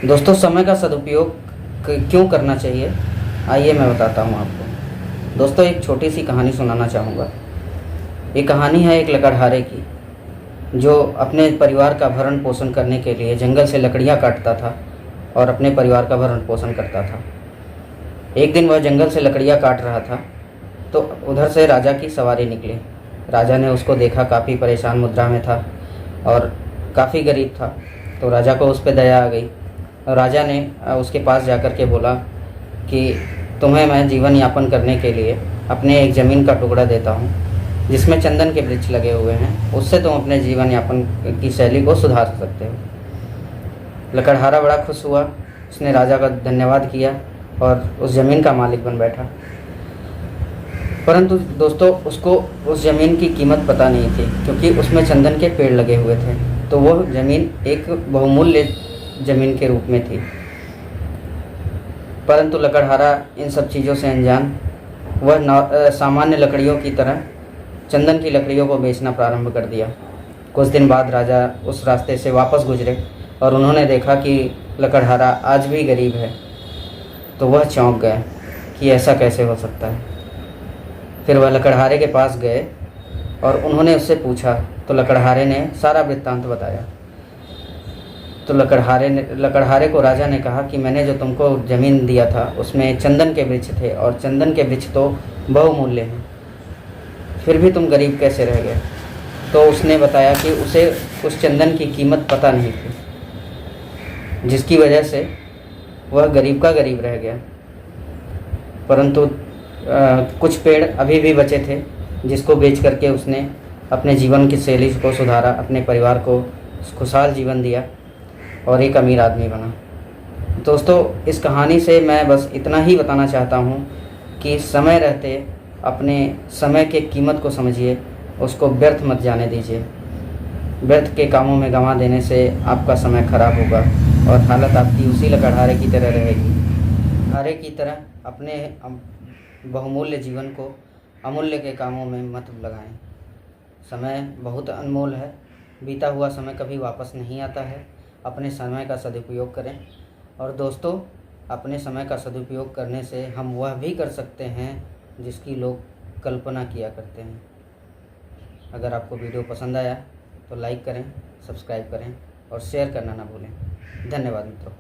दोस्तों, समय का सदुपयोग क्यों करना चाहिए, आइए मैं बताता हूँ आपको। दोस्तों, एक छोटी सी कहानी सुनाना चाहूँगा। ये कहानी है एक लकड़हारे की, जो अपने परिवार का भरण पोषण करने के लिए जंगल से लकड़ियाँ काटता था और अपने परिवार का भरण पोषण करता था। एक दिन वह जंगल से लकड़ियाँ काट रहा था तो उधर से राजा की सवारी निकली। राजा ने उसको देखा, काफ़ी परेशान मुद्रा में था और काफ़ी गरीब था। तो राजा को उस पर दया आ गई और राजा ने उसके पास जाकर के बोला कि तुम्हें मैं जीवन यापन करने के लिए अपने एक ज़मीन का टुकड़ा देता हूँ जिसमें चंदन के वृक्ष लगे हुए हैं, उससे तुम अपने जीवन यापन की शैली को सुधार सकते हो। लकड़हारा बड़ा खुश हुआ, उसने राजा का धन्यवाद किया और उस ज़मीन का मालिक बन बैठा। परंतु दोस्तों, उसको उस ज़मीन की कीमत पता नहीं थी, क्योंकि उसमें चंदन के पेड़ लगे हुए थे। तो वह ज़मीन एक बहुमूल्य ज़मीन के रूप में थी। परंतु लकड़हारा इन सब चीज़ों से अनजान, वह सामान्य लकड़ियों की तरह चंदन की लकड़ियों को बेचना प्रारंभ कर दिया। कुछ दिन बाद राजा उस रास्ते से वापस गुजरे और उन्होंने देखा कि लकड़हारा आज भी गरीब है। तो वह चौंक गए कि ऐसा कैसे हो सकता है। फिर वह लकड़हारे के पास गए और उन्होंने उससे पूछा, तो लकड़हारे ने सारा वृत्तांत बताया। तो लकड़हारे को राजा ने कहा कि मैंने जो तुमको ज़मीन दिया था उसमें चंदन के वृक्ष थे और चंदन के वृक्ष तो बहुमूल्य हैं, फिर भी तुम गरीब कैसे रह गए। तो उसने बताया कि उसे उस चंदन की कीमत पता नहीं थी, जिसकी वजह से वह गरीब का गरीब रह गया। परंतु कुछ पेड़ अभी भी बचे थे, जिसको बेच करके उसने अपने जीवन की शैली को सुधारा, अपने परिवार को खुशहाल जीवन दिया और एक अमीर आदमी बना। दोस्तों, इस कहानी से मैं बस इतना ही बताना चाहता हूँ कि समय रहते अपने समय के कीमत को समझिए, उसको व्यर्थ मत जाने दीजिए। व्यर्थ के कामों में गंवा देने से आपका समय खराब होगा और हालत आपकी उसी लकड़हारे की तरह रहेगी। हारे की तरह अपने बहुमूल्य जीवन को अमूल्य के कामों में मत लगाएं। समय बहुत अनमोल है, बीता हुआ समय कभी वापस नहीं आता है। अपने समय का सदुपयोग करें। और दोस्तों, अपने समय का सदुपयोग करने से हम वह भी कर सकते हैं जिसकी लोग कल्पना किया करते हैं। अगर आपको वीडियो पसंद आया तो लाइक करें, सब्सक्राइब करें और शेयर करना ना भूलें। धन्यवाद मित्रों।